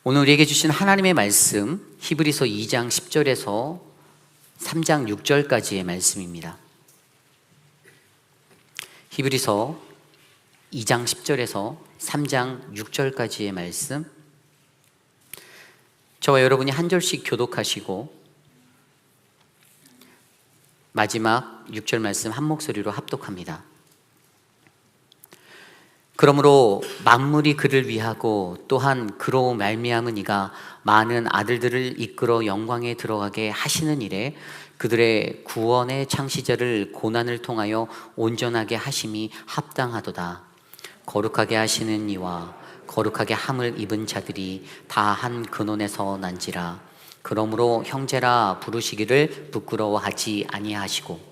오늘 우리에게 주신 하나님의 말씀 히브리서 2장 10절에서 3장 6절까지의 말씀입니다. 히브리서 2장 10절에서 3장 6절까지의 말씀, 저와 여러분이 한 절씩 교독하시고 마지막 6절 말씀 한 목소리로 합독합니다. 그러므로 만물이 그를 위하고 또한 그로 말미암은 이가 많은 아들들을 이끌어 영광에 들어가게 하시는 일에 그들의 구원의 창시자를 고난을 통하여 온전하게 하심이 합당하도다. 거룩하게 하시는 이와 거룩하게 함을 입은 자들이 다 한 근원에서 난지라. 그러므로 형제라 부르시기를 부끄러워하지 아니하시고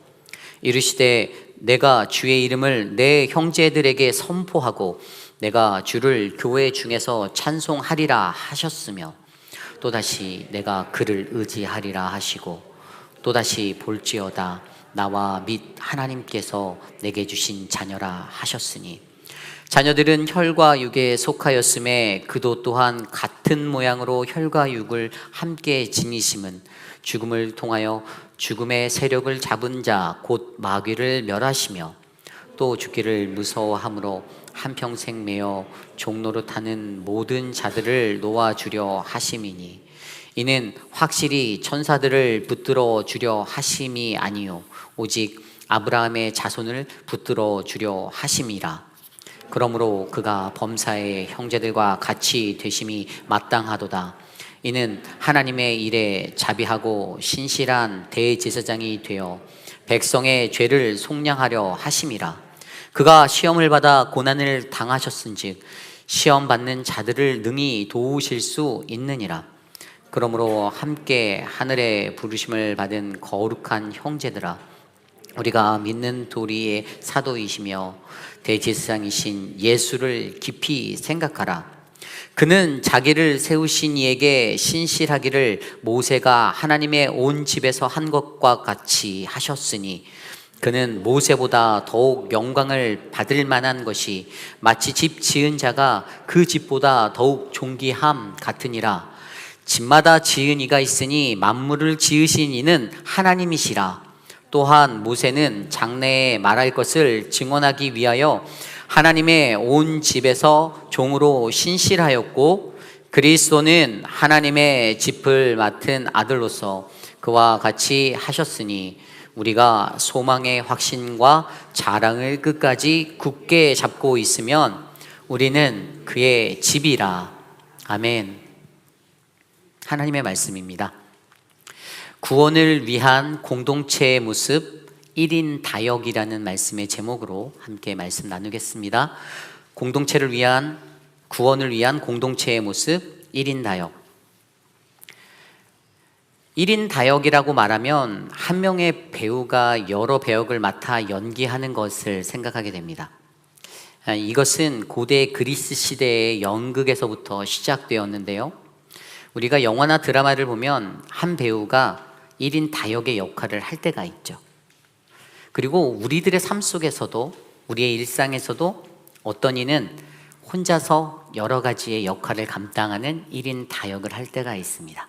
이르시되 내가 주의 이름을 내 형제들에게 선포하고 내가 주를 교회 중에서 찬송하리라 하셨으며 또다시 내가 그를 의지하리라 하시고 또다시 볼지어다 나와 및 하나님께서 내게 주신 자녀라 하셨으니 자녀들은 혈과 육에 속하였음에 그도 또한 같은 모양으로 혈과 육을 함께 지니심은 죽음을 통하여 죽음의 세력을 잡은 자 곧 마귀를 멸하시며 또 죽기를 무서워함으로 한평생 매어 종로로 타는 모든 자들을 놓아주려 하심이니 이는 확실히 천사들을 붙들어 주려 하심이 아니요 오직 아브라함의 자손을 붙들어 주려 하심이라. 그러므로 그가 범사의 형제들과 같이 되심이 마땅하도다. 이는 하나님의 일에 자비하고 신실한 대제사장이 되어 백성의 죄를 속량하려 하심이라. 그가 시험을 받아 고난을 당하셨은즉 시험 받는 자들을 능히 도우실 수 있느니라. 그러므로 함께 하늘에 부르심을 받은 거룩한 형제들아, 우리가 믿는 도리의 사도이시며 대제사장이신 예수를 깊이 생각하라. 그는 자기를 세우신 이에게 신실하기를 모세가 하나님의 온 집에서 한 것과 같이 하셨으니 그는 모세보다 더욱 영광을 받을 만한 것이 마치 집 지은 자가 그 집보다 더욱 존귀함 같으니라. 집마다 지은 이가 있으니 만물을 지으신 이는 하나님이시라. 또한 모세는 장래에 말할 것을 증언하기 위하여 하나님의 온 집에서 종으로 신실하였고 그리스도는 하나님의 짚을 맡은 아들로서 그와 같이 하셨으니 우리가 소망의 확신과 자랑을 끝까지 굳게 잡고 있으면 우리는 그의 집이라. 아멘. 하나님의 말씀입니다. 구원을 위한 공동체의 모습 1인 다역이라는 말씀의 제목으로 함께 말씀 나누겠습니다. 공동체를 위한, 구원을 위한 공동체의 모습 1인 다역. 1인 다역이라고 말하면 한 명의 배우가 여러 배역을 맡아 연기하는 것을 생각하게 됩니다. 이것은 고대 그리스 시대의 연극에서부터 시작되었는데요. 우리가 영화나 드라마를 보면 한 배우가 1인 다역의 역할을 할 때가 있죠. 그리고 우리들의 삶 속에서도, 우리의 일상에서도 어떤 이는 혼자서 여러 가지의 역할을 감당하는 1인 다역을 할 때가 있습니다.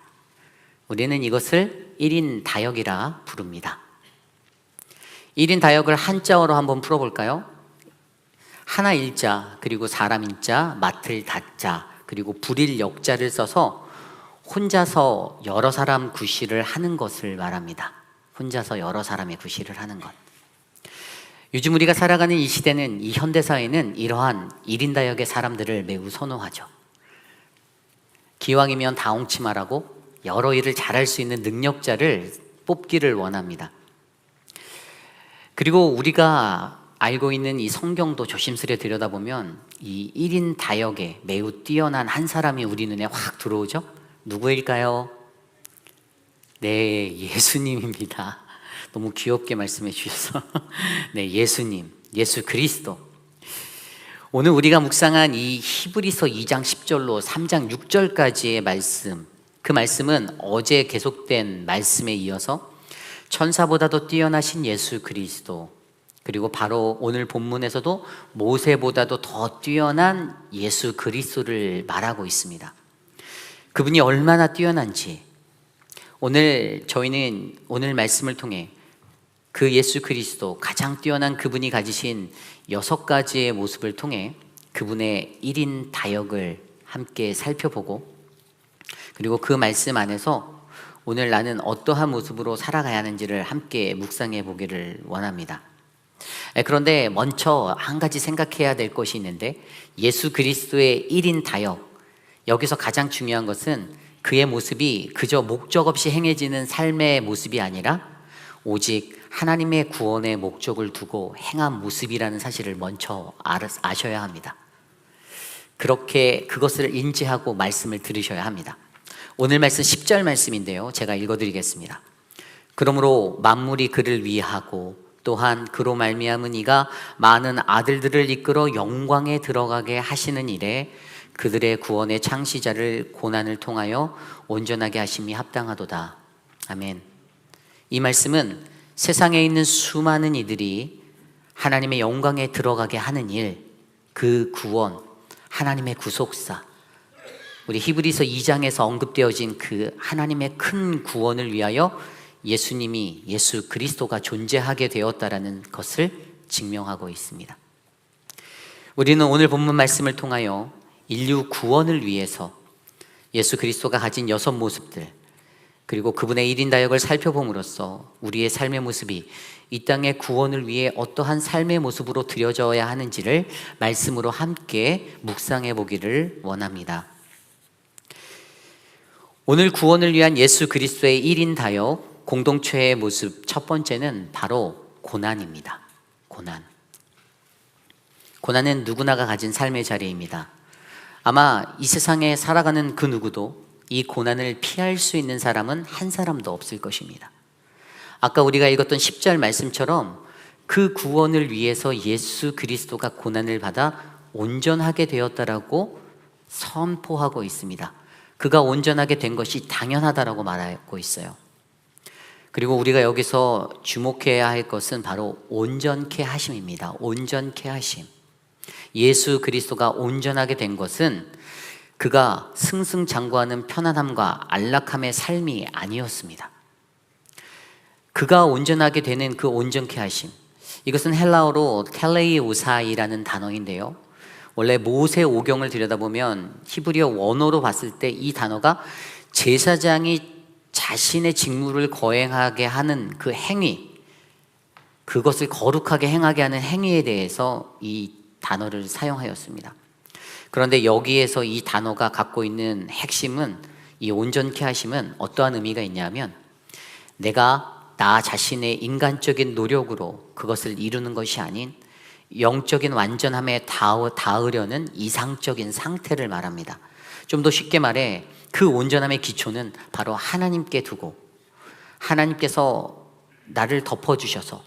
우리는 이것을 1인 다역이라 부릅니다. 1인 다역을 한자어로 한번 풀어볼까요? 하나 일자, 그리고 사람 인자, 맡을 다자, 그리고 부릴 역자를 써서 혼자서 여러 사람 구실을 하는 것을 말합니다. 혼자서 여러 사람의 구실을 하는 것. 요즘 우리가 살아가는 이 시대는, 이 현대사회는 이러한 1인 다역의 사람들을 매우 선호하죠. 기왕이면 다홍치마라고 여러 일을 잘할 수 있는 능력자를 뽑기를 원합니다. 그리고 우리가 알고 있는 이 성경도 조심스레 들여다보면 이 1인 다역에 매우 뛰어난 한 사람이 우리 눈에 확 들어오죠? 누구일까요? 네, 예수님입니다. 너무 귀엽게 말씀해 주셔서 네, 예수님, 예수 그리스도. 오늘 우리가 묵상한 이 히브리서 2장 10절로 3장 6절까지의 말씀, 그 말씀은 어제 계속된 말씀에 이어서 천사보다도 뛰어나신 예수 그리스도, 그리고 바로 오늘 본문에서도 모세보다도 더 뛰어난 예수 그리스도를 말하고 있습니다. 그분이 얼마나 뛰어난지 오늘 저희는 오늘 말씀을 통해 그 예수 그리스도 가장 뛰어난 그분이 가지신 6가지의 모습을 통해 그분의 1인 다역을 함께 살펴보고 그리고 그 말씀 안에서 오늘 나는 어떠한 모습으로 살아가야 하는지를 함께 묵상해 보기를 원합니다. 그런데 먼저 한 가지 생각해야 될 것이 있는데 예수 그리스도의 1인 다역, 여기서 가장 중요한 것은 그의 모습이 그저 목적 없이 행해지는 삶의 모습이 아니라 오직 하나님의 구원의 목적을 두고 행한 모습이라는 사실을 먼저 아셔야 합니다. 그렇게 그것을 인지하고 말씀을 들으셔야 합니다. 오늘 말씀 10절 말씀인데요, 제가 읽어드리겠습니다. 그러므로 만물이 그를 위하고 또한 그로 말미암은 이가 많은 아들들을 이끌어 영광에 들어가게 하시는 일에 그들의 구원의 창시자를 고난을 통하여 온전하게 하심이 합당하도다. 아멘. 이 말씀은 세상에 있는 수많은 이들이 하나님의 영광에 들어가게 하는 일, 그 구원, 하나님의 구속사, 우리 히브리서 2장에서 언급되어진 그 하나님의 큰 구원을 위하여 예수님이, 예수 그리스도가 존재하게 되었다라는 것을 증명하고 있습니다. 우리는 오늘 본문 말씀을 통하여 인류 구원을 위해서 예수 그리스도가 가진 6모습들 그리고 그분의 1인 다역을 살펴봄으로써 우리의 삶의 모습이 이 땅의 구원을 위해 어떠한 삶의 모습으로 드려져야 하는지를 말씀으로 함께 묵상해 보기를 원합니다. 오늘 구원을 위한 예수 그리스도의 1인 다역 공동체의 모습 첫 번째는 바로 고난입니다. 고난은 누구나가 가진 삶의 자리입니다. 아마 이 세상에 살아가는 그 누구도 이 고난을 피할 수 있는 사람은 한 사람도 없을 것입니다. 아까 우리가 읽었던 10절 말씀처럼 그 구원을 위해서 예수 그리스도가 고난을 받아 온전하게 되었다라고 선포하고 있습니다. 그가 온전하게 된 것이 당연하다라고 말하고 있어요. 그리고 우리가 여기서 주목해야 할 것은 바로 온전케 하심입니다. 온전케 하심. 예수 그리스도가 온전하게 된 것은 그가 승승장구하는 편안함과 안락함의 삶이 아니었습니다. 그가 온전하게 되는 그 온전케 하심, 이것은 헬라어로 텔레이오사이라는 단어인데요, 원래 모세 오경을 들여다보면 히브리어 원어로 봤을 때 이 단어가 제사장이 자신의 직무를 거행하게 하는 그 행위, 그것을 거룩하게 행하게 하는 행위에 대해서 이 단어를 사용하였습니다. 그런데 여기에서 이 단어가 갖고 있는 핵심은, 이 온전케 하심은 어떠한 의미가 있냐면 내가 나 자신의 인간적인 노력으로 그것을 이루는 것이 아닌 영적인 완전함에 닿으려는 이상적인 상태를 말합니다. 좀 더 쉽게 말해 그 온전함의 기초는 바로 하나님께 두고 하나님께서 나를 덮어주셔서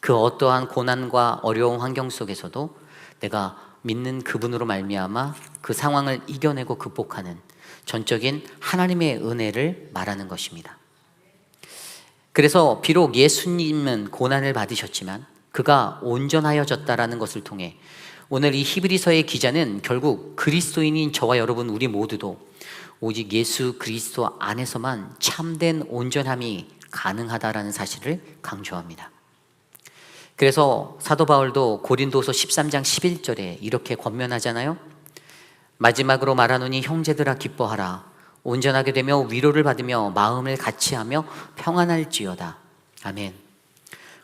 그 어떠한 고난과 어려운 환경 속에서도 내가 믿는 그분으로 말미암아 그 상황을 이겨내고 극복하는 전적인 하나님의 은혜를 말하는 것입니다. 그래서 비록 예수님은 고난을 받으셨지만 그가 온전하여졌다라는 것을 통해 오늘 이 히브리서의 기자는 결국 그리스도인인 저와 여러분 우리 모두도 오직 예수 그리스도 안에서만 참된 온전함이 가능하다라는 사실을 강조합니다. 그래서 사도 바울도 고린도서 13장 11절에 이렇게 권면하잖아요. 마지막으로 말하노니 형제들아 기뻐하라. 온전하게 되며 위로를 받으며 마음을 같이하며 평안할지어다. 아멘.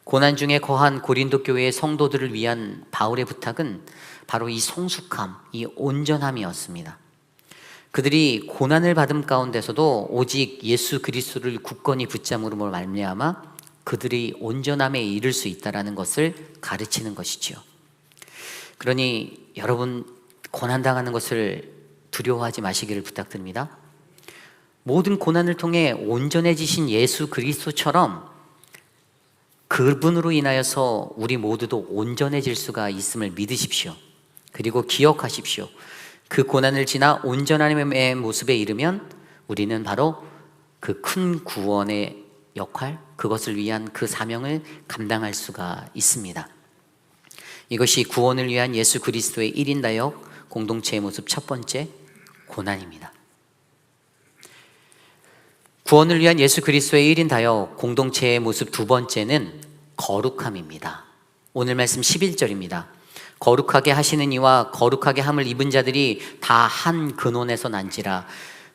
고난 중에 거한 고린도 교회의 성도들을 위한 바울의 부탁은 바로 이 성숙함, 이 온전함이었습니다. 그들이 고난을 받음 가운데서도 오직 예수 그리스도를 굳건히 붙잡음으로 말미암아 그들이 온전함에 이를 수 있다는 것을 가르치는 것이지요. 그러니 여러분, 고난당하는 것을 두려워하지 마시기를 부탁드립니다. 모든 고난을 통해 온전해지신 예수 그리스도처럼 그분으로 인하여서 우리 모두도 온전해질 수가 있음을 믿으십시오. 그리고 기억하십시오. 그 고난을 지나 온전함의 모습에 이르면 우리는 바로 그 큰 구원의 역할, 그것을 위한 그 사명을 감당할 수가 있습니다. 이것이 구원을 위한 예수 그리스도의 1인 다역 공동체의 모습 첫 번째, 고난입니다. 구원을 위한 예수 그리스도의 1인 다역 공동체의 모습 두 번째는 거룩함입니다. 오늘 말씀 11절입니다. 거룩하게 하시는 이와 거룩하게 함을 입은 자들이 다 한 근원에서 난지라.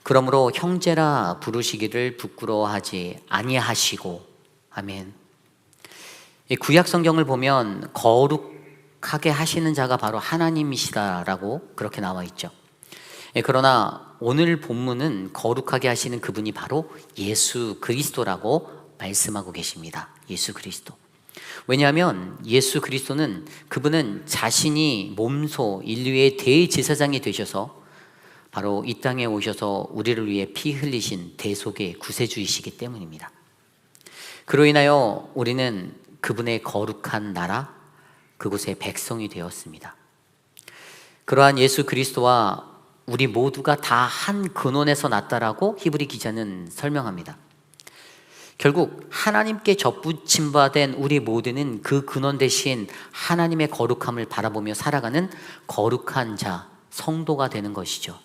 그러므로 형제라 부르시기를 부끄러워하지 아니하시고. 아멘. 이 구약 성경을 보면 거룩하게 하시는 자가 바로 하나님이시다라고 그렇게 나와 있죠. 그러나 오늘 본문은 거룩하게 하시는 그분이 바로 예수 그리스도라고 말씀하고 계십니다. 예수 그리스도. 왜냐하면 예수 그리스도는 그분은 자신이 몸소 인류의 대제사장이 되셔서 바로 이 땅에 오셔서 우리를 위해 피 흘리신 대속의 구세주이시기 때문입니다. 그로 인하여 우리는 그분의 거룩한 나라, 그곳의 백성이 되었습니다. 그러한 예수 그리스도와 우리 모두가 다 한 근원에서 났다라고 히브리 기자는 설명합니다. 결국 하나님께 접붙임 바 된 우리 모두는 그 근원 대신 하나님의 거룩함을 바라보며 살아가는 거룩한 자, 성도가 되는 것이죠.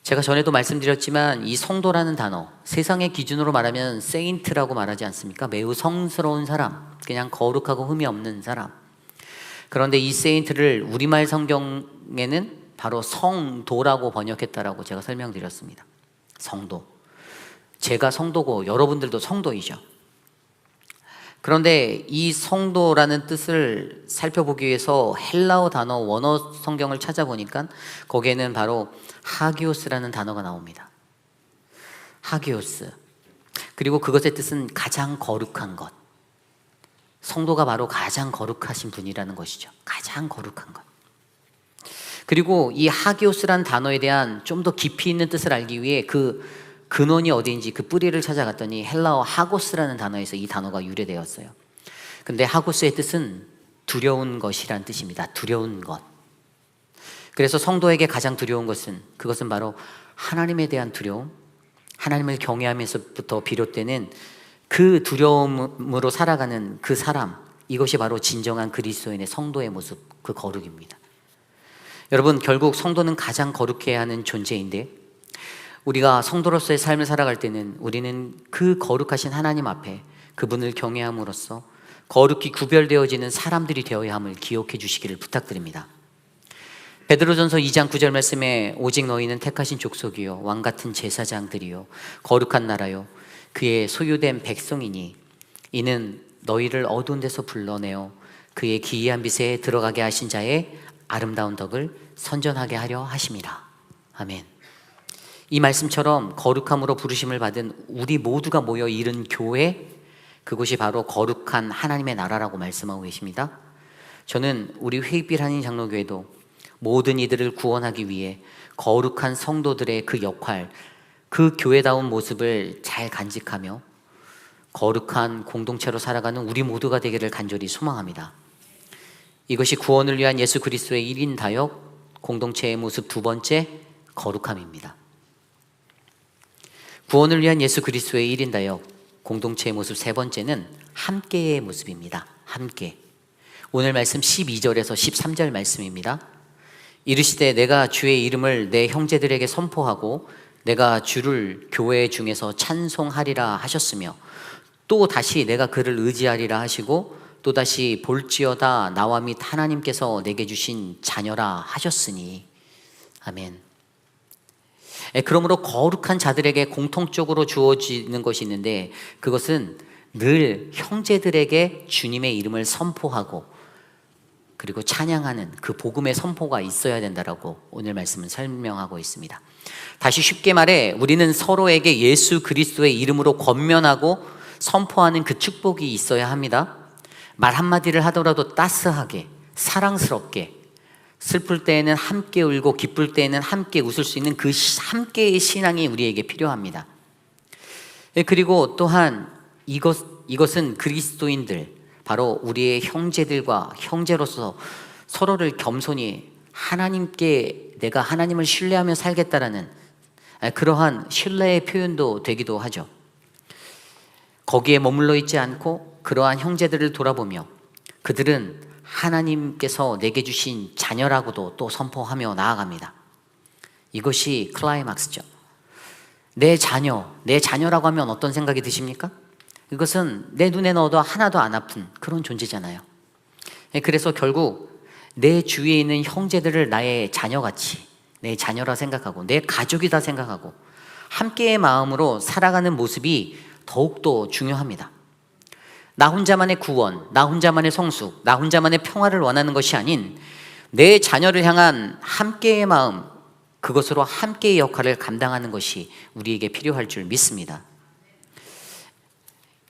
제가 전에도 말씀드렸지만 이 성도라는 단어, 세상의 기준으로 말하면 세인트라고 말하지 않습니까? 매우 성스러운 사람, 그냥 거룩하고 흠이 없는 사람. 그런데 이 세인트를 우리말 성경에는 바로 성도라고 번역했다라고 제가 설명드렸습니다. 성도. 제가 성도고 여러분들도 성도이죠. 그런데 이 성도라는 뜻을 살펴보기 위해서 헬라어 단어 원어 성경을 찾아보니까 거기에는 바로 하기오스라는 단어가 나옵니다. 하기오스. 그리고 그것의 뜻은 가장 거룩한 것. 성도가 바로 가장 거룩하신 분이라는 것이죠. 가장 거룩한 것. 그리고 이 하기오스라는 단어에 대한 좀 더 깊이 있는 뜻을 알기 위해 그 근원이 어디인지 그 뿌리를 찾아갔더니 헬라어 하고스라는 단어에서 이 단어가 유래되었어요. 근데 하고스의 뜻은 두려운 것이란 뜻입니다. 두려운 것. 그래서 성도에게 가장 두려운 것은 그것은 바로 하나님에 대한 두려움, 하나님을 경외하면서부터 비롯되는 그 두려움으로 살아가는 그 사람, 이것이 바로 진정한 그리스도인의 성도의 모습, 그 거룩입니다. 여러분, 결국 성도는 가장 거룩해야 하는 존재인데 우리가 성도로서의 삶을 살아갈 때는 우리는 그 거룩하신 하나님 앞에 그분을 경외함으로써 거룩히 구별되어지는 사람들이 되어야 함을 기억해 주시기를 부탁드립니다. 베드로전서 2장 9절 말씀에 오직 너희는 택하신 족속이요 왕같은 제사장들이요 거룩한 나라요 그의 소유된 백성이니 이는 너희를 어두운 데서 불러내어 그의 기이한 빛에 들어가게 하신 자의 아름다운 덕을 선전하게 하려 하심이라. 아멘. 이 말씀처럼 거룩함으로 부르심을 받은 우리 모두가 모여 이룬 교회, 그곳이 바로 거룩한 하나님의 나라라고 말씀하고 계십니다. 저는 우리 회익빌 한인 장로교회도 모든 이들을 구원하기 위해 거룩한 성도들의 그 역할, 그 교회다운 모습을 잘 간직하며 거룩한 공동체로 살아가는 우리 모두가 되기를 간절히 소망합니다. 이것이 구원을 위한 예수 그리스도의 1인 다역 공동체의 모습 두 번째, 거룩함입니다. 구원을 위한 예수 그리스도의 1인 다역 공동체의 모습 세 번째는 함께의 모습입니다. 함께. 오늘 말씀 12절에서 13절 말씀입니다. 이르시되 내가 주의 이름을 내 형제들에게 선포하고 내가 주를 교회 중에서 찬송하리라 하셨으며 또 다시 내가 그를 의지하리라 하시고 또다시 볼지어다 나와 및 하나님께서 내게 주신 자녀라 하셨으니. 아멘. 그러므로 거룩한 자들에게 공통적으로 주어지는 것이 있는데 그것은 늘 형제들에게 주님의 이름을 선포하고 그리고 찬양하는 그 복음의 선포가 있어야 된다라고 오늘 말씀은 설명하고 있습니다. 다시 쉽게 말해 우리는 서로에게 예수 그리스도의 이름으로 권면하고 선포하는 그 축복이 있어야 합니다. 말 한마디를 하더라도 따스하게, 사랑스럽게, 슬플 때에는 함께 울고 기쁠 때에는 함께 웃을 수 있는 그 함께의 신앙이 우리에게 필요합니다. 그리고 또한 이것은 그리스도인들, 바로 우리의 형제들과 형제로서 서로를 겸손히 하나님께 내가 하나님을 신뢰하며 살겠다라는 그러한 신뢰의 표현도 되기도 하죠. 거기에 머물러 있지 않고 그러한 형제들을 돌아보며 그들은 하나님께서 내게 주신 자녀라고도 또 선포하며 나아갑니다. 이것이 클라이막스죠. 내 자녀라고 하면 어떤 생각이 드십니까? 이것은 내 눈에 넣어도 하나도 안 아픈 그런 존재잖아요. 그래서 결국 내 주위에 있는 형제들을 나의 자녀같이, 내 자녀라 생각하고 내 가족이다 생각하고 함께의 마음으로 살아가는 모습이 더욱더 중요합니다. 나 혼자만의 구원, 나 혼자만의 성숙, 나 혼자만의 평화를 원하는 것이 아닌 내 자녀를 향한 함께의 마음, 그것으로 함께의 역할을 감당하는 것이 우리에게 필요할 줄 믿습니다.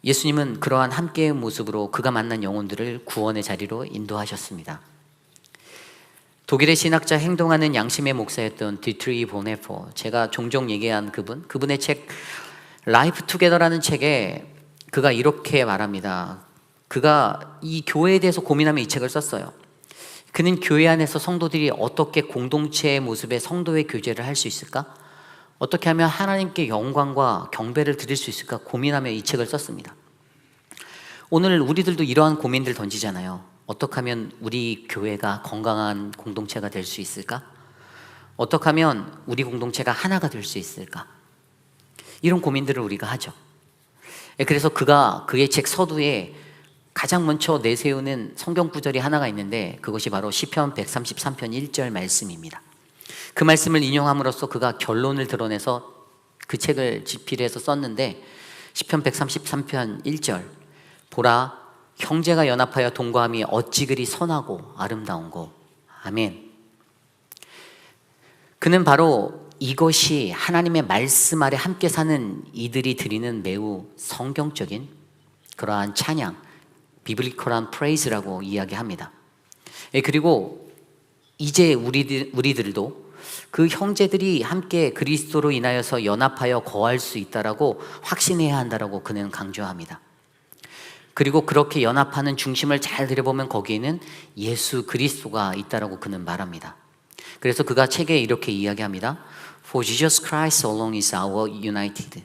예수님은 그러한 함께의 모습으로 그가 만난 영혼들을 구원의 자리로 인도하셨습니다. 독일의 신학자 행동하는 양심의 목사였던 디트리 보네포, 제가 종종 얘기한 그분의 책 라이프 투게더라는 책에 그가 이렇게 말합니다. 그가 이 교회에 대해서 고민하며 이 책을 썼어요. 그는 교회 안에서 성도들이 어떻게 공동체의 모습의 성도의 교제를 할 수 있을까? 어떻게 하면 하나님께 영광과 경배를 드릴 수 있을까 고민하며 이 책을 썼습니다. 오늘 우리들도 이러한 고민들 던지잖아요. 어떻게 하면 우리 교회가 건강한 공동체가 될 수 있을까? 어떻게 하면 우리 공동체가 하나가 될 수 있을까? 이런 고민들을 우리가 하죠. 그래서 그가 그의 책 서두에 가장 먼저 내세우는 성경 구절이 하나가 있는데 그것이 바로 시편 133편 1절 말씀입니다. 그 말씀을 인용함으로써 그가 결론을 드러내서 그 책을 집필해서 썼는데 시편 133편 1절, 보라 형제가 연합하여 동거함이 어찌 그리 선하고 아름다운고. 아멘. 그는 바로 이것이 하나님의 말씀 아래 함께 사는 이들이 드리는 매우 성경적인 그러한 찬양, 비블리컬한 프레이즈라고 이야기합니다. 그리고 이제 우리들도 그 형제들이 함께 그리스도로 인하여서 연합하여 거할 수 있다라고 확신해야 한다라고 그는 강조합니다. 그리고 그렇게 연합하는 중심을 잘 들여보면 거기에는 예수 그리스도가 있다라고 그는 말합니다. 그래서 그가 책에 이렇게 이야기합니다. For Jesus Christ alone is our united.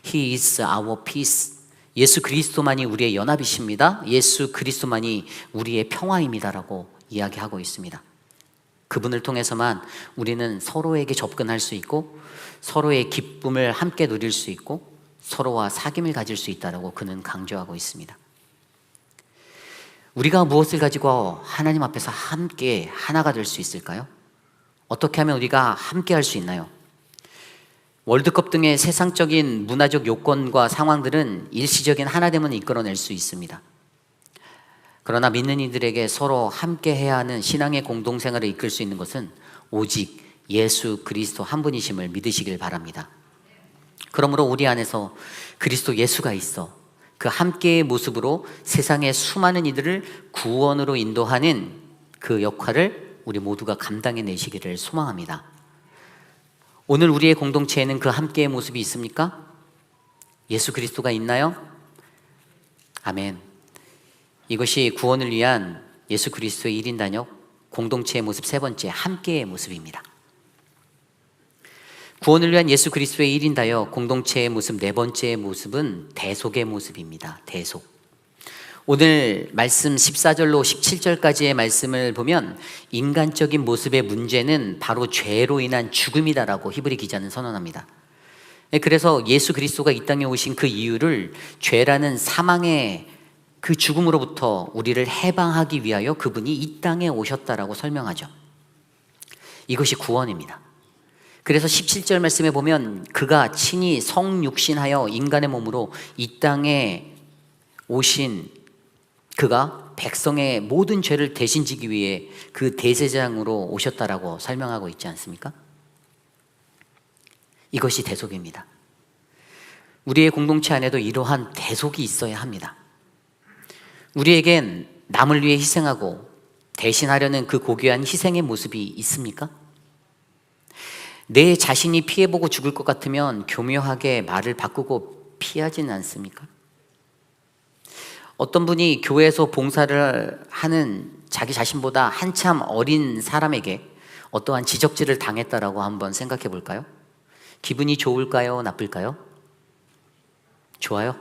He is our peace. 예수 그리스도만이 우리의 연합이십니다. 예수 그리스도만이 우리의 평화입니다라고 이야기하고 있습니다. 그분을 통해서만 우리는 서로에게 접근할 수 있고 서로의 기쁨을 함께 누릴 수 있고 서로와 사귐을 가질 수 있다라고 그는 강조하고 있습니다. 우리가 무엇을 가지고 하나님 앞에서 함께 하나가 될 수 있을까요? 어떻게 하면 우리가 함께 할 수 있나요? 월드컵 등의 세상적인 문화적 요건과 상황들은 일시적인 하나됨을 이끌어낼 수 있습니다. 그러나 믿는 이들에게 서로 함께 해야 하는 신앙의 공동생활을 이끌 수 있는 것은 오직 예수 그리스도 한 분이심을 믿으시길 바랍니다. 그러므로 우리 안에서 그리스도 예수가 있어 그 함께의 모습으로 세상의 수많은 이들을 구원으로 인도하는 그 역할을 우리 모두가 감당해내시기를 소망합니다. 오늘 우리의 공동체에는 그 함께의 모습이 있습니까? 예수 그리스도가 있나요? 아멘. 이것이 구원을 위한 예수 그리스도의 1인 단역 공동체의 모습 세 번째, 함께의 모습입니다. 구원을 위한 예수 그리스도의 1인 단역 공동체의 모습 네 번째 모습은 대속의 모습입니다. 대속. 오늘 말씀 14절로 17절까지의 말씀을 보면 인간적인 모습의 문제는 바로 죄로 인한 죽음이다라고 히브리 기자는 선언합니다. 그래서 예수 그리스도가 이 땅에 오신 그 이유를 죄라는 사망의 그 죽음으로부터 우리를 해방하기 위하여 그분이 이 땅에 오셨다라고 설명하죠. 이것이 구원입니다. 그래서 17절 말씀에 보면 그가 친히 성육신하여 인간의 몸으로 이 땅에 오신 그가 백성의 모든 죄를 대신 지기 위해 그 대제사장으로 오셨다라고 설명하고 있지 않습니까? 이것이 대속입니다. 우리의 공동체 안에도 이러한 대속이 있어야 합니다. 우리에겐 남을 위해 희생하고 대신하려는 그 고귀한 희생의 모습이 있습니까? 내 자신이 피해보고 죽을 것 같으면 교묘하게 말을 바꾸고 피하지는 않습니까? 어떤 분이 교회에서 봉사를 하는 자기 자신보다 한참 어린 사람에게 어떠한 지적질을 당했다라고 한번 생각해 볼까요? 기분이 좋을까요? 나쁠까요? 좋아요?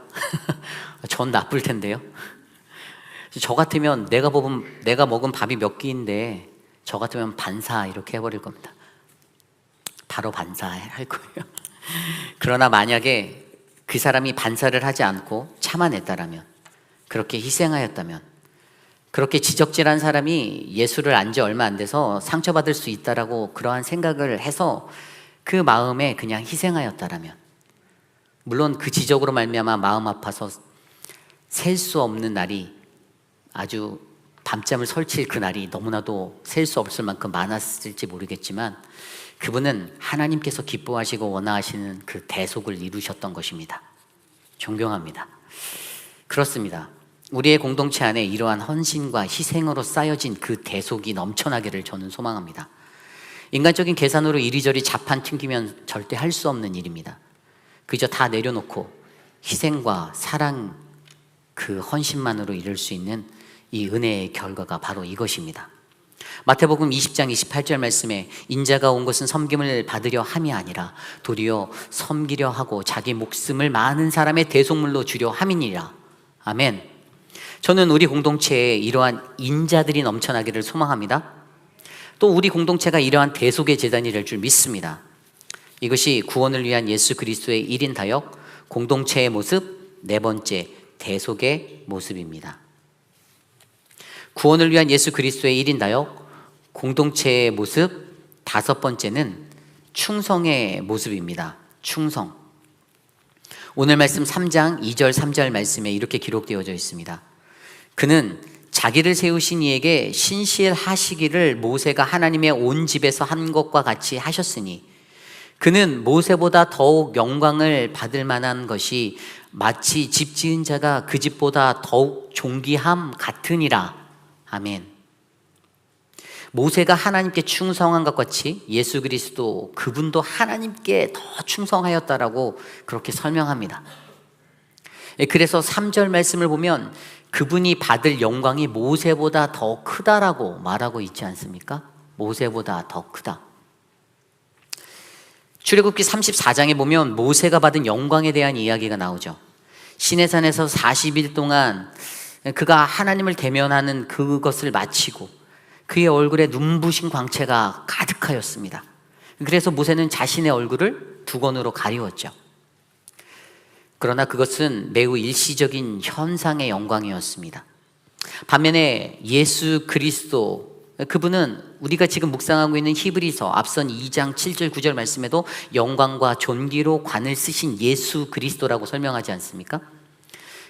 전 나쁠 텐데요. 저 같으면 내가 먹은 밥이 몇 끼인데 저 같으면 반사 이렇게 해버릴 겁니다. 바로 반사할 거예요. 그러나 만약에 그 사람이 반사를 하지 않고 참아냈다라면, 그렇게 희생하였다면, 그렇게 지적질한 사람이 예수를 안 지 얼마 안 돼서 상처받을 수 있다라고 그러한 생각을 해서 그 마음에 그냥 희생하였다라면, 물론 그 지적으로 말미암아 마음 아파서 셀 수 없는 날이, 아주 밤잠을 설칠 그 날이 너무나도 셀 수 없을 만큼 많았을지 모르겠지만, 그분은 하나님께서 기뻐하시고 원하시는 그 대속을 이루셨던 것입니다. 존경합니다. 그렇습니다. 우리의 공동체 안에 이러한 헌신과 희생으로 쌓여진 그 대속이 넘쳐나기를 저는 소망합니다. 인간적인 계산으로 이리저리 자판 튕기면 절대 할 수 없는 일입니다. 그저 다 내려놓고 희생과 사랑, 그 헌신만으로 이룰 수 있는 이 은혜의 결과가 바로 이것입니다. 마태복음 20장 28절 말씀에 인자가 온 것은 섬김을 받으려 함이 아니라 도리어 섬기려 하고 자기 목숨을 많은 사람의 대속물로 주려 함이니라. 아멘. 저는 우리 공동체에 이러한 인자들이 넘쳐나기를 소망합니다. 또 우리 공동체가 이러한 대속의 제단이 될 줄 믿습니다. 이것이 구원을 위한 예수 그리스도의 1인 다역, 공동체의 모습, 네 번째, 대속의 모습입니다. 구원을 위한 예수 그리스도의 1인 다역, 공동체의 모습, 다섯 번째는 충성의 모습입니다. 충성. 오늘 말씀 3장 2절 3절 말씀에 이렇게 기록되어져 있습니다. 그는 자기를 세우신 이에게 신실하시기를 모세가 하나님의 온 집에서 한 것과 같이 하셨으니 그는 모세보다 더욱 영광을 받을 만한 것이 마치 집 지은 자가 그 집보다 더욱 존귀함 같으니라. 아멘. 모세가 하나님께 충성한 것 같이 예수 그리스도, 그분도 하나님께 더 충성하였다라고 그렇게 설명합니다. 그래서 3절 말씀을 보면 그분이 받을 영광이 모세보다 더 크다라고 말하고 있지 않습니까? 모세보다 더 크다. 출애굽기 34장에 보면 모세가 받은 영광에 대한 이야기가 나오죠. 시내산에서 40일 동안 그가 하나님을 대면하는 그것을 마치고 그의 얼굴에 눈부신 광채가 가득하였습니다. 그래서 모세는 자신의 얼굴을 두건으로 가리웠죠. 그러나 그것은 매우 일시적인 현상의 영광이었습니다. 반면에 예수 그리스도, 그분은 우리가 지금 묵상하고 있는 히브리서 앞선 2장 7절 9절 말씀에도 영광과 존귀로 관을 쓰신 예수 그리스도라고 설명하지 않습니까?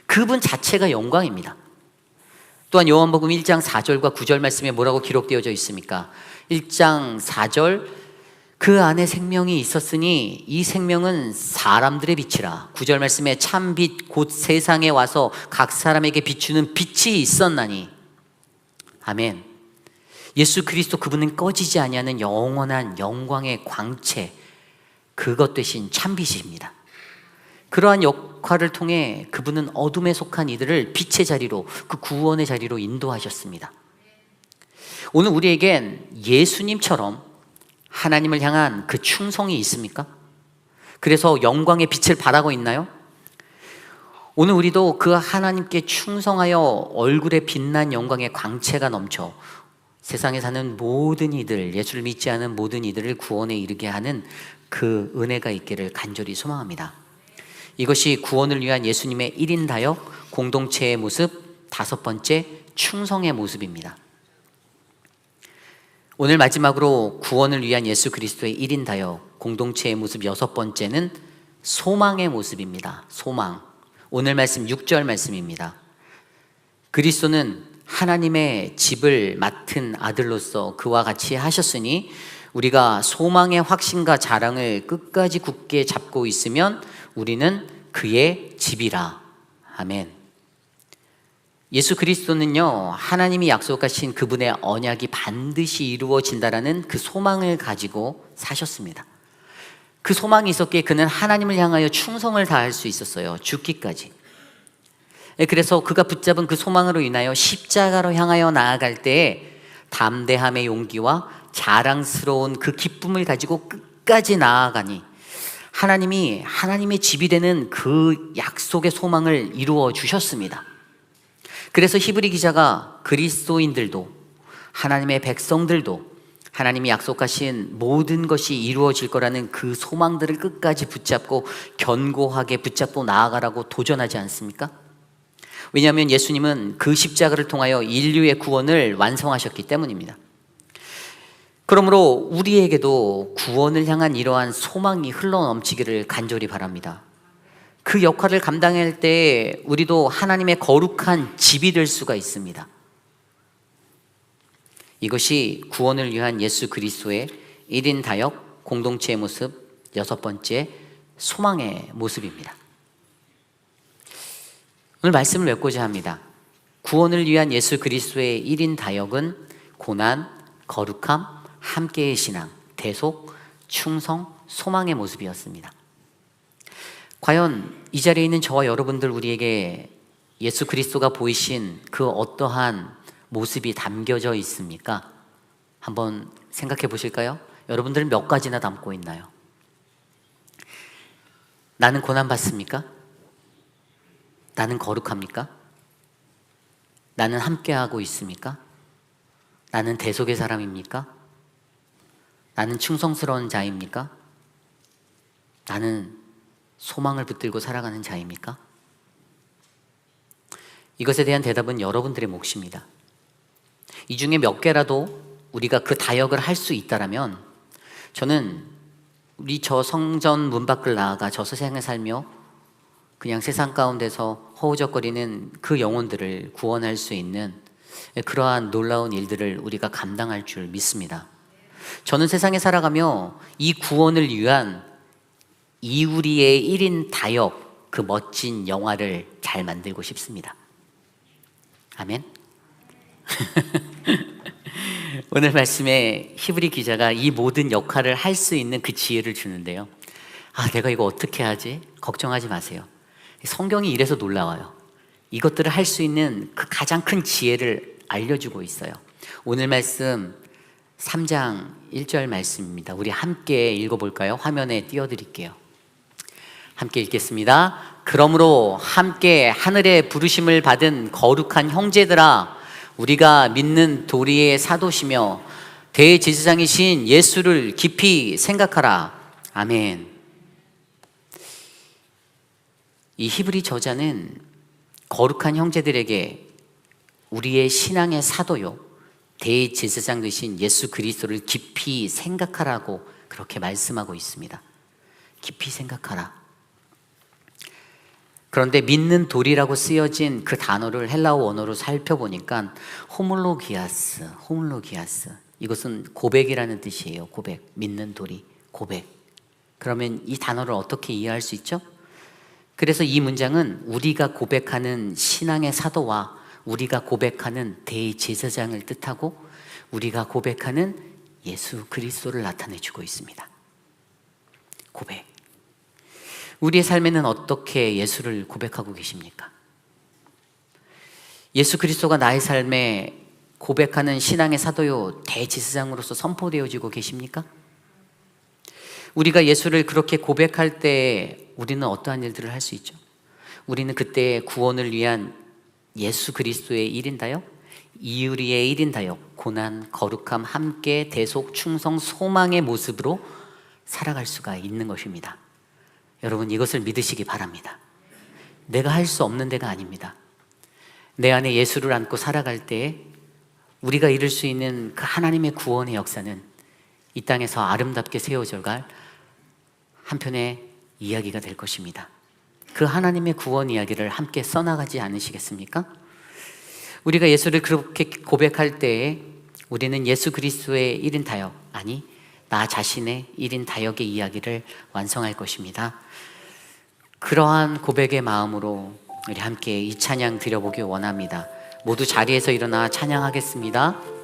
그분 자체가 영광입니다. 또한 요한복음 1장 4절과 9절 말씀에 뭐라고 기록되어져 있습니까? 1장 4절, 그 안에 생명이 있었으니 이 생명은 사람들의 빛이라. 9절 말씀에 참빛 곧 세상에 와서 각 사람에게 비추는 빛이 있었나니. 아멘. 예수 그리스도, 그분은 꺼지지 아니하는 영원한 영광의 광채, 그것 되신 참빛입니다. 그러한 역할을 통해 그분은 어둠에 속한 이들을 빛의 자리로, 그 구원의 자리로 인도하셨습니다. 오늘 우리에겐 예수님처럼 하나님을 향한 그 충성이 있습니까? 그래서 영광의 빛을 발하고 있나요? 오늘 우리도 그 하나님께 충성하여 얼굴에 빛난 영광의 광채가 넘쳐 세상에 사는 모든 이들, 예수를 믿지 않은 모든 이들을 구원에 이르게 하는 그 은혜가 있기를 간절히 소망합니다. 이것이 구원을 위한 예수님의 1인 다역, 공동체의 모습, 다섯 번째, 충성의 모습입니다. 오늘 마지막으로 구원을 위한 예수 그리스도의 1인 다역, 공동체의 모습 여섯 번째는 소망의 모습입니다. 소망. 오늘 말씀 6절 말씀입니다. 그리스도는 하나님의 집을 맡은 아들로서 그와 같이 하셨으니 우리가 소망의 확신과 자랑을 끝까지 굳게 잡고 있으면 우리는 그의 집이라. 아멘. 예수 그리스도는요, 하나님이 약속하신 그분의 언약이 반드시 이루어진다라는 그 소망을 가지고 사셨습니다. 그 소망이 있었기에 그는 하나님을 향하여 충성을 다할 수 있었어요. 죽기까지. 그래서 그가 붙잡은 그 소망으로 인하여 십자가로 향하여 나아갈 때에 담대함의 용기와 자랑스러운 그 기쁨을 가지고 끝까지 나아가니 하나님이 하나님의 집이 되는 그 약속의 소망을 이루어 주셨습니다. 그래서 히브리 기자가 그리스도인들도, 하나님의 백성들도 하나님이 약속하신 모든 것이 이루어질 거라는 그 소망들을 끝까지 붙잡고 견고하게 붙잡고 나아가라고 도전하지 않습니까? 왜냐하면 예수님은 그 십자가를 통하여 인류의 구원을 완성하셨기 때문입니다. 그러므로 우리에게도 구원을 향한 이러한 소망이 흘러넘치기를 간절히 바랍니다. 그 역할을 감당할 때 우리도 하나님의 거룩한 집이 될 수가 있습니다. 이것이 구원을 위한 예수 그리스도의 1인 다역 공동체의 모습, 6번째 소망의 모습입니다. 오늘 말씀을 맺고자 합니다. 구원을 위한 예수 그리스도의 1인 다역은 고난, 거룩함, 함께의 신앙, 대속, 충성, 소망의 모습이었습니다. 과연 이 자리에 있는 저와 여러분들 우리에게 예수 그리스도가 보이신 그 어떠한 모습이 담겨져 있습니까? 한번 생각해 보실까요? 여러분들은 몇 가지나 담고 있나요? 나는 고난받습니까? 나는 거룩합니까? 나는 함께하고 있습니까? 나는 대속의 사람입니까? 나는 충성스러운 자입니까? 나는 소망을 붙들고 살아가는 자입니까? 이것에 대한 대답은 여러분들의 몫입니다. 이 중에 몇 개라도 우리가 그 다역을 할 수 있다면 저는 우리 저 성전 문 밖을 나아가 저 세상에 살며 그냥 세상 가운데서 허우적거리는 그 영혼들을 구원할 수 있는 그러한 놀라운 일들을 우리가 감당할 줄 믿습니다. 저는 세상에 살아가며 이 구원을 위한 이우리의 1인 다역 그 멋진 영화를 잘 만들고 싶습니다. 아멘. 오늘 말씀에 히브리 기자가 이 모든 역할을 할 수 있는 그 지혜를 주는데요. 내가 이거 어떻게 하지? 걱정하지 마세요. 성경이 이래서 놀라워요. 이것들을 할 수 있는 그 가장 큰 지혜를 알려주고 있어요. 오늘 말씀 3장 1절 말씀입니다. 우리 함께 읽어볼까요? 화면에 띄워드릴게요. 함께 읽겠습니다. 그러므로 함께 하늘의 부르심을 받은 거룩한 형제들아, 우리가 믿는 도리의 사도시며 대제사장이신 예수를 깊이 생각하라. 아멘. 이 히브리 저자는 거룩한 형제들에게 우리의 신앙의 사도요 대제사장 되신 예수 그리스도를 깊이 생각하라고 그렇게 말씀하고 있습니다. 깊이 생각하라. 그런데 믿는 도리라고 쓰여진 그 단어를 헬라어 원어로 살펴보니까 호물로기아스, 이것은 고백이라는 뜻이에요. 고백, 믿는 도리, 고백. 그러면 이 단어를 어떻게 이해할 수 있죠? 그래서 이 문장은 우리가 고백하는 신앙의 사도와 우리가 고백하는 대제사장을 뜻하고 우리가 고백하는 예수 그리스도를 나타내주고 있습니다. 고백. 우리의 삶에는 어떻게 예수를 고백하고 계십니까? 예수 그리스도가 나의 삶에 고백하는 신앙의 사도요 대제사장으로서 선포되어지고 계십니까? 우리가 예수를 그렇게 고백할 때 우리는 어떠한 일들을 할 수 있죠? 우리는 그때 구원을 위한 예수 그리스도의 1인 다역, 이우리의 1인 다역, 고난, 거룩함, 함께, 대속, 충성, 소망의 모습으로 살아갈 수가 있는 것입니다. 여러분 이것을 믿으시기 바랍니다. 내가 할 수 없는 데가 아닙니다. 내 안에 예수를 안고 살아갈 때 우리가 이룰 수 있는 그 하나님의 구원의 역사는 이 땅에서 아름답게 세워져갈 한편의 이야기가 될 것입니다. 그 하나님의 구원 이야기를 함께 써나가지 않으시겠습니까? 우리가 예수를 그렇게 고백할 때에 우리는 예수 그리스도의 1인 다역, 아니 나 자신의 1인 다역의 이야기를 완성할 것입니다. 그러한 고백의 마음으로 우리 함께 이 찬양 드려보기 원합니다. 모두 자리에서 일어나 찬양하겠습니다.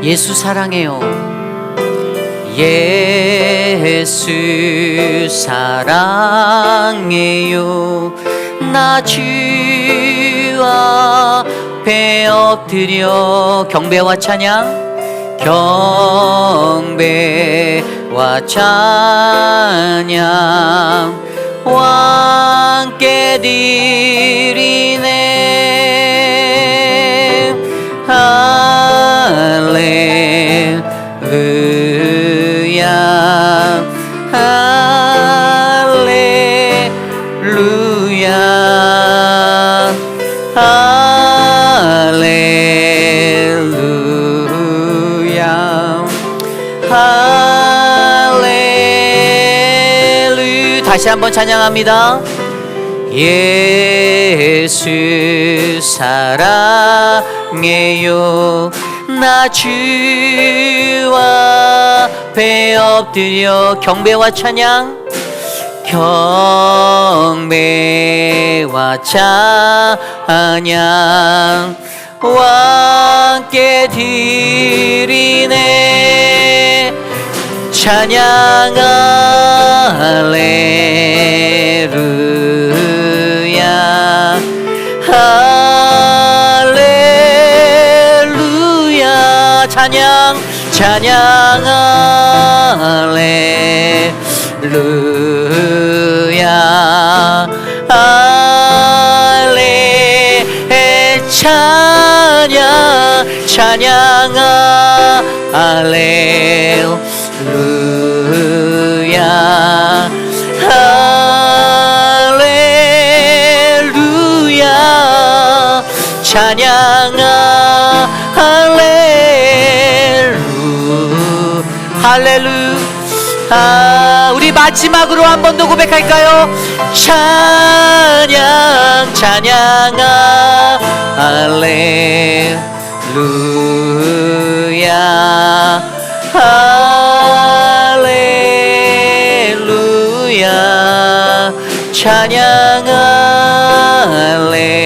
예수 사랑해요. 예수 사랑해요. 나 주와 앞에 엎드려 경배와 찬양, 경배와 찬양 왕께 드리네. 할렐루야 할렐루야 할렐루야 할렐루야. 다시 한번 찬양합니다. 예수 사랑해요. 나 주와 앞에 엎드려 경배와 찬양, 경배와 찬양 왕께 드리네. 찬양 할렐루야 할렐루야 찬양 찬양 할렐루야 할렐 찬양 찬양 할렐루야 할렐루야 찬양 할렐루야. 우리 마지막으로 한 번 더 고백할까요? 찬양 찬양 할렐루야 할렐루야 찬양 할렐루야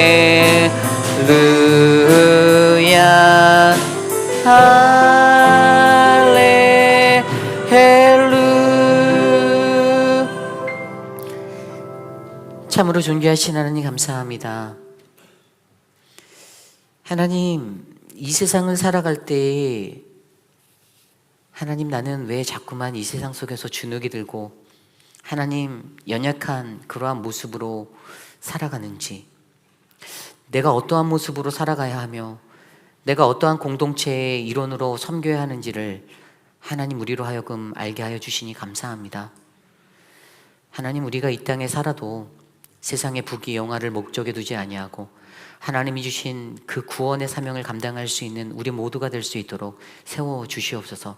참으로 존귀하신 하나님 감사합니다. 하나님, 이 세상을 살아갈 때 하나님 나는 왜 자꾸만 이 세상 속에서 주눅이 들고 하나님 연약한 그러한 모습으로 살아가는지, 내가 어떠한 모습으로 살아가야 하며 내가 어떠한 공동체의 일원으로 섬겨야 하는지를 하나님 우리로 하여금 알게 하여 주시니 감사합니다. 하나님, 우리가 이 땅에 살아도 세상의 부귀영화를 목적에 두지 아니하고 하나님이 주신 그 구원의 사명을 감당할 수 있는 우리 모두가 될 수 있도록 세워 주시옵소서.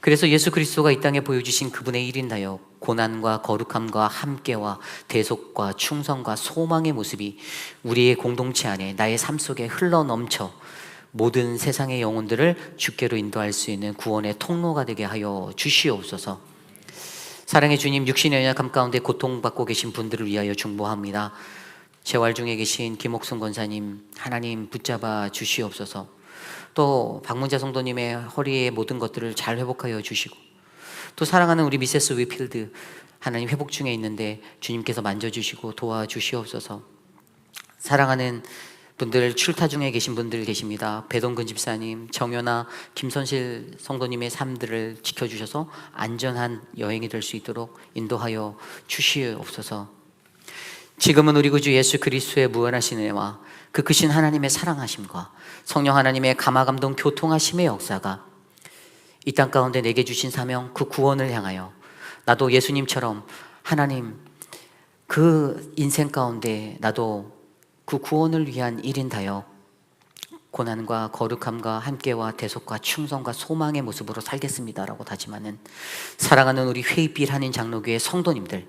그래서 예수 그리스도가 이 땅에 보여주신 그분의 일인다역, 고난과 거룩함과 함께와 대속과 충성과 소망의 모습이 우리의 공동체 안에 나의 삶 속에 흘러넘쳐 모든 세상의 영혼들을 주께로 인도할 수 있는 구원의 통로가 되게 하여 주시옵소서. 사랑의 주님, 육신의 연약함 가운데 고통받고 계신 분들을 위하여 중보합니다. 재활 중에 계신 김옥순 권사님, 하나님 붙잡아 주시옵소서. 또 박문자 성도님의 허리의 모든 것들을 잘 회복하여 주시고, 또 사랑하는 우리 미세스 위필드, 하나님 회복 중에 있는데 주님께서 만져주시고 도와주시옵소서. 사랑하는 분들, 출타 중에 계신 분들 계십니다. 배동근 집사님, 정연아, 김선실 성도님의 삶들을 지켜주셔서 안전한 여행이 될 수 있도록 인도하여 주시옵소서. 지금은 우리 구주 예수 그리스도의 무한하신 은혜와 그 크신 하나님의 사랑하심과 성령 하나님의 감화감동 교통하심의 역사가 이 땅 가운데 내게 주신 사명, 그 구원을 향하여 나도 예수님처럼 하나님 그 인생 가운데 나도 그 구원을 위한 일인다요, 고난과 거룩함과 함께와 대속과 충성과 소망의 모습으로 살겠습니다라고 다짐하는 사랑하는 우리 회의빛 한인 장로교회 성도님들,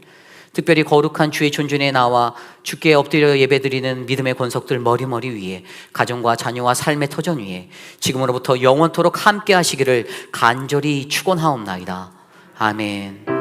특별히 거룩한 주의 존전에 나와 주께 엎드려 예배드리는 믿음의 권속들 머리머리 위에, 가정과 자녀와 삶의 터전 위에 지금으로부터 영원토록 함께 하시기를 간절히 축원하옵나이다. 아멘.